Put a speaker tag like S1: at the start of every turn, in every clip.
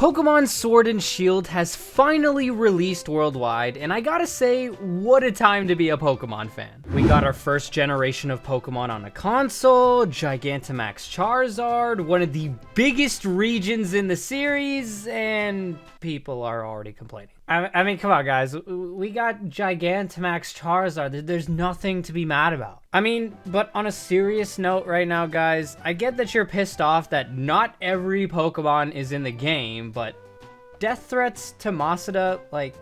S1: Pokemon Sword and Shield has finally released worldwide, and I gotta say, what a time to be a Pokemon fan. We got our first generation of Pokemon on a console, Gigantamax Charizard, one of the biggest regions in the series, and people are already complaining. I mean, come on, guys. We got Gigantamax Charizard. There's nothing to be mad about. I mean, but on a serious note right now, guys, I get that you're pissed off that not every Pokemon is in the game, but death threats to Masada, like,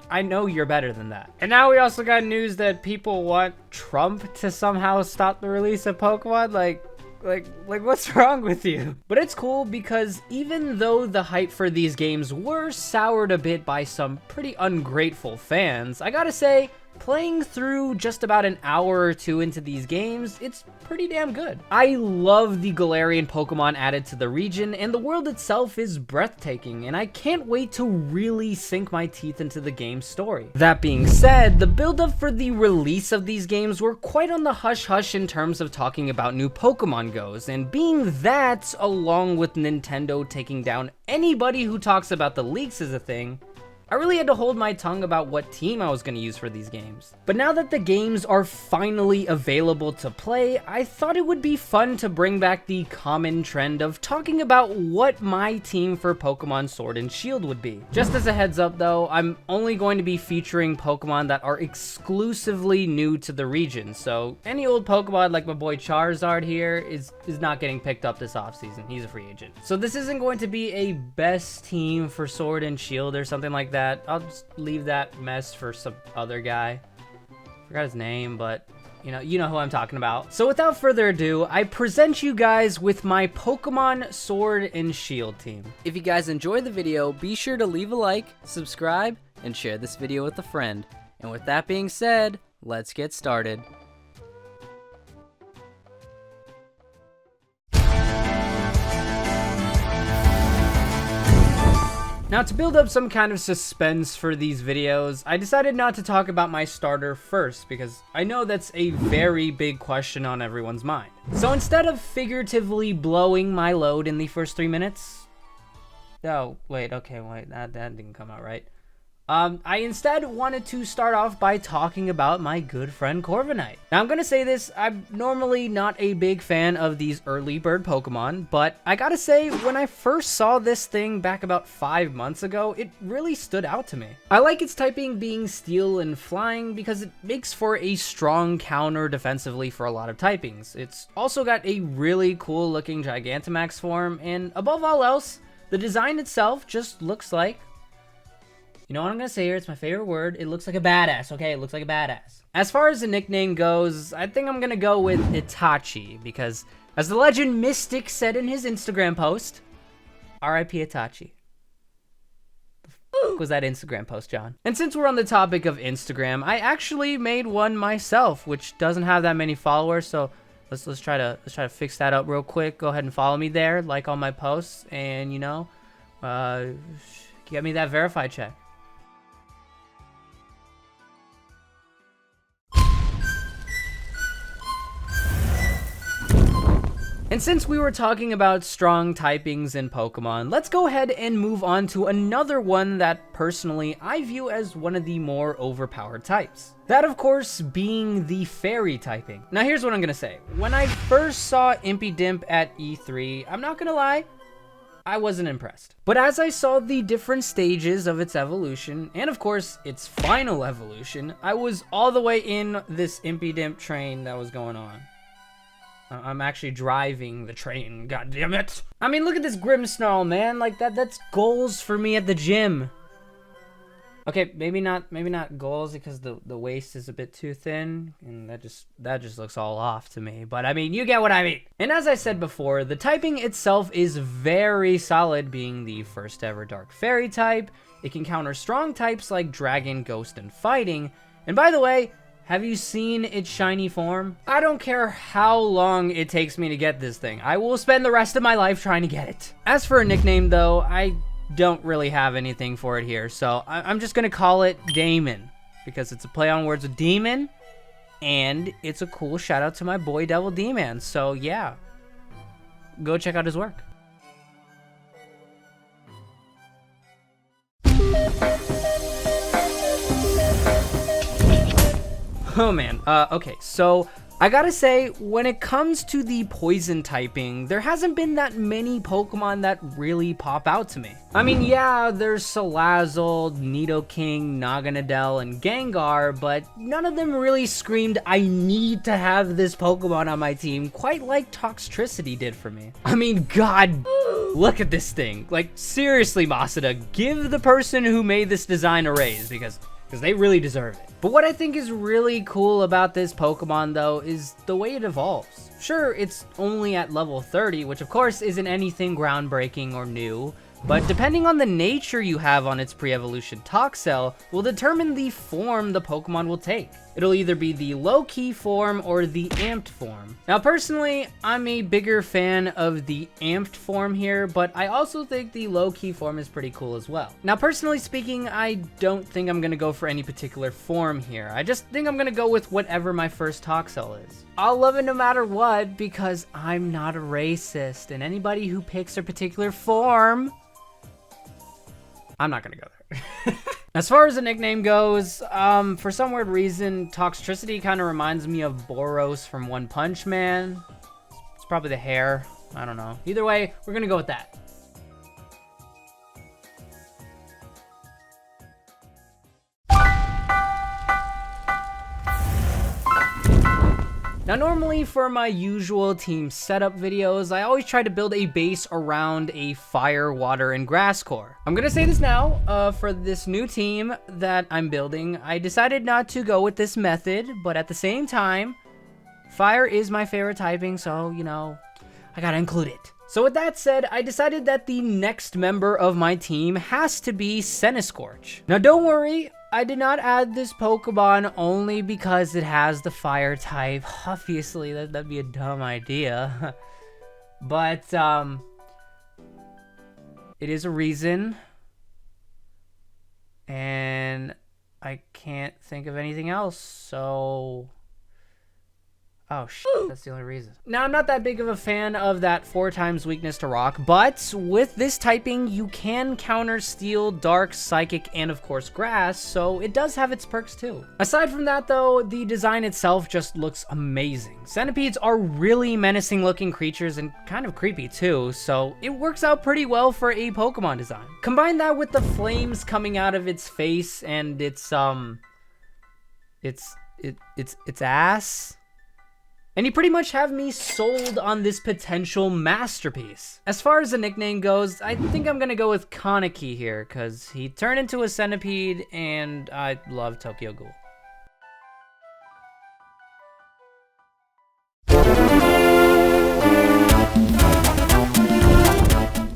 S1: I know you're better than that. And now we also got news that people want Trump to somehow stop the release of Pokemon, like what's wrong with you? But it's cool because even though the hype for these games were soured a bit by some pretty ungrateful fans, I gotta say, playing through just about an hour or two into these games, it's pretty damn good. I love the Galarian Pokemon added to the region, and the world itself is breathtaking, and I can't wait to really sink my teeth into the game's story. That being said, the build-up for the release of these games were quite on the hush-hush in terms of talking about new Pokemon goes, and being that, along with Nintendo taking down anybody who talks about the leaks as a thing, I really had to hold my tongue about what team I was going to use for these games. But now that the games are finally available to play, I thought it would be fun to bring back the common trend of talking about what my team for Pokemon Sword and Shield would be. Just as a heads up though, I'm only going to be featuring Pokemon that are exclusively new to the region, so any old Pokemon like my boy Charizard here is not getting picked up this offseason. He's a free agent. So this isn't going to be a best team for Sword and Shield or something like that. I'll just leave that mess for some other guy. Forgot his name, but you know who I'm talking about. So without further ado, I present you guys with my Pokemon Sword and Shield team.
S2: If you guys enjoyed the video, be sure to leave a like, subscribe, and share this video with a friend. And with that being said, let's get started.
S1: Now, to build up some kind of suspense for these videos, I decided not to talk about my starter first because I know that's a very big question on everyone's mind. So instead of figuratively blowing my load in the first 3 minutes... Oh, wait, okay, wait, that didn't come out right. I instead wanted to start off by talking about my good friend Korver Knight. Now, I'm gonna say this, I'm normally not a big fan of these early bird Pokemon, but I gotta say, when I first saw this thing back about 5 months ago, it really stood out to me. I like its typing being steel and flying because it makes for a strong counter defensively for a lot of typings. It's also got a really cool looking Gigantamax form, and above all else, the design itself just looks like... You know what I'm gonna say here? It's my favorite word. It looks like a badass, okay? It looks like a badass. As far as the nickname goes, I think I'm gonna go with Itachi, because as the legend Mystic said in his Instagram post, R.I.P. Itachi. The f was that Instagram post, John? And since we're on the topic of Instagram, I actually made one myself, which doesn't have that many followers, so let's try to fix that up real quick. Go ahead and follow me there, like all my posts, and get me that verified check. And since we were talking about strong typings in Pokemon, let's go ahead and move on to another one that personally I view as one of the more overpowered types. That, of course, being the fairy typing. Now here's what I'm gonna say. When I first saw Impidimp at E3, I'm not gonna lie, I wasn't impressed. But as I saw the different stages of its evolution, and of course, its final evolution, I was all the way in this Impidimp train that was going on. I'm actually driving the train, god damn it. I mean, look at this Grimmsnarl, man. Like, that's goals for me at the gym. Okay, maybe not goals because the waist is a bit too thin, and that just looks all off to me. But I mean, you get what I mean. And as I said before, the typing itself is very solid, being the first ever Dark Fairy type. It can counter strong types like Dragon, Ghost, and Fighting. And by the way, have you seen its shiny form? I don't care how long it takes me to get this thing. I will spend the rest of my life trying to get it. As for a nickname though, I don't really have anything for it here, so I'm just gonna call it Damon, because it's a play on words with demon, and it's a cool shout out to my boy Devil D-Man, so yeah. Go check out his work. Oh man, okay, so I gotta say, when it comes to the poison typing, there hasn't been that many Pokemon that really pop out to me. I mean, yeah, there's Salazzle, Nidoking, Naganadel, and Gengar, but none of them really screamed, I need to have this Pokemon on my team, quite like Toxtricity did for me. I mean, god, look at this thing. Like, seriously, Masada, give the person who made this design a raise, because they really deserve it. But what I think is really cool about this Pokemon though is the way it evolves. Sure, it's only at level 30, which of course isn't anything groundbreaking or new, but depending on the nature you have on its pre-evolution Toxel will determine the form the Pokemon will take. It'll either be the low-key form or the amped form. Now personally, I'm a bigger fan of the amped form here, but I also think the low-key form is pretty cool as well. Now personally speaking, I don't think I'm gonna go for any particular form here. I just think I'm gonna go with whatever my first Toxel is. I'll love it no matter what because I'm not a racist, and anybody who picks a particular form, I'm not gonna go there. As far as the nickname goes, for some weird reason, Toxtricity kind of reminds me of Boros from One Punch Man. It's probably the hair. I don't know. Either way, we're gonna go with that. Now normally for my usual team setup videos, I always try to build a base around a fire, water, and grass core. I'm gonna say this now, for this new team that I'm building, I decided not to go with this method, but at the same time, fire is my favorite typing, so, you know, I gotta include it. So with that said, I decided that the next member of my team has to be Centiskorch. Now don't worry, I did not add this Pokemon only because it has the fire type. Obviously, that'd be a dumb idea. But, it is a reason. And I can't think of anything else, so... Oh, shit, that's the only reason. Now, I'm not that big of a fan of that 4 times weakness to rock, but with this typing, you can counter steel, dark, psychic, and of course grass, so it does have its perks too. Aside from that though, the design itself just looks amazing. Centipedes are really menacing looking creatures and kind of creepy too, so it works out pretty well for a Pokemon design. Combine that with the flames coming out of its face and its ass, and you pretty much have me sold on this potential masterpiece. As far as the nickname goes, I think I'm gonna go with Kaneki here, because he turned into a centipede, and I love Tokyo Ghoul.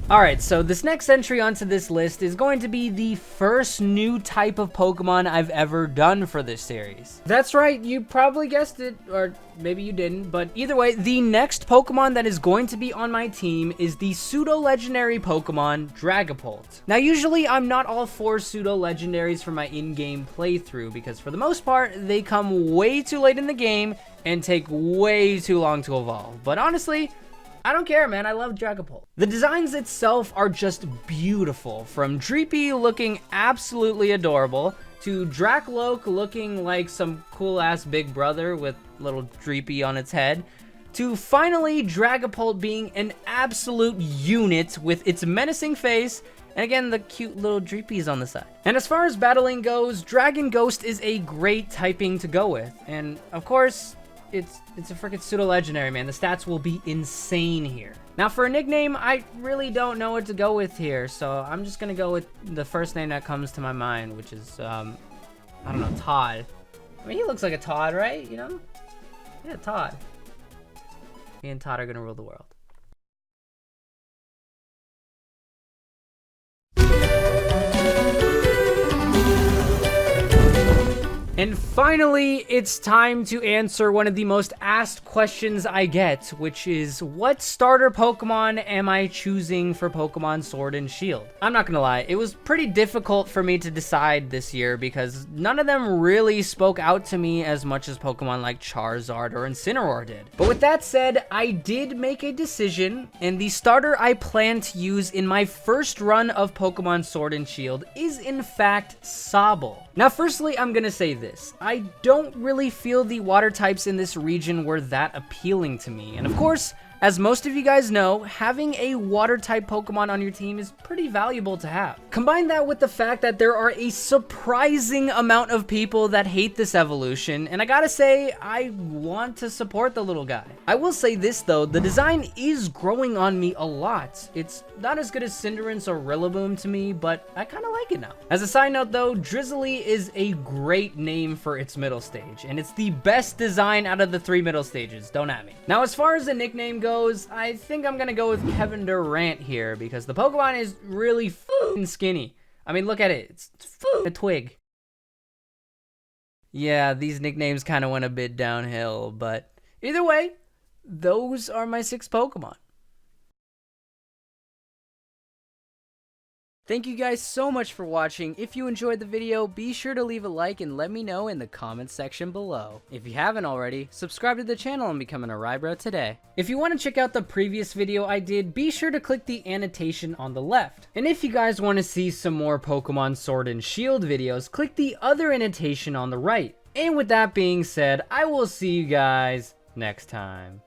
S1: Alright, so this next entry onto this list is going to be the first new type of Pokemon I've ever done for this series. That's right, you probably guessed it, or maybe you didn't, but either way, the next Pokemon that is going to be on my team is the pseudo-legendary Pokemon Dragapult. Now usually I'm not all for pseudo-legendaries for my in-game playthrough, because for the most part, they come way too late in the game and take way too long to evolve. But honestly, I don't care, man. I love Dragapult. The designs itself are just beautiful, from Dreepy looking absolutely adorable to Dracloak looking like some cool-ass big brother with little Dreepy on its head, to finally Dragapult being an absolute unit with its menacing face and again, the cute little Dreepies on the side. And as far as battling goes, Dragon Ghost is a great typing to go with, and of course, it's a freaking pseudo-legendary, man. The stats will be insane here. Now, for a nickname, I really don't know what to go with here, so I'm just gonna go with the first name that comes to my mind, which is, I don't know, Todd. I mean, he looks like a Todd, right? You know? Yeah, Todd. Me and Todd are gonna rule the world. And finally, it's time to answer one of the most asked questions I get, which is, what starter Pokemon am I choosing for Pokemon Sword and Shield? I'm not gonna lie, it was pretty difficult for me to decide this year because none of them really spoke out to me as much as Pokemon like Charizard or Incineroar did. But with that said, I did make a decision, and the starter I plan to use in my first run of Pokemon Sword and Shield is in fact Sobble. Now firstly, I'm gonna say this. this. I don't really feel the water types in this region were that appealing to me. And of course, as most of you guys know, having a water type Pokemon on your team is pretty valuable to have. Combine that with the fact that there are a surprising amount of people that hate this evolution, and I gotta say, I want to support the little guy. I will say this though, the design is growing on me a lot. It's not as good as Cinderace or Rillaboom to me, but I kinda like it now. As a side note though, Drizzly is a great name for its middle stage, and it's the best design out of the 3 middle stages, don't at me. Now as far as the nickname goes, I think I'm gonna go with Kevin Durant here because the Pokemon is really f***ing skinny. I mean, look at it. It's a twig. Yeah, these nicknames kind of went a bit downhill, but either way, those are my 6 Pokemon.
S2: Thank you guys so much for watching. If you enjoyed the video, be sure to leave a like and let me know in the comments section below. If you haven't already, subscribe to the channel and become an Eryizo today.
S1: If you want to check out the previous video I did, be sure to click the annotation on the left. And if you guys want to see some more Pokemon Sword and Shield videos, click the other annotation on the right. And with that being said, I will see you guys next time.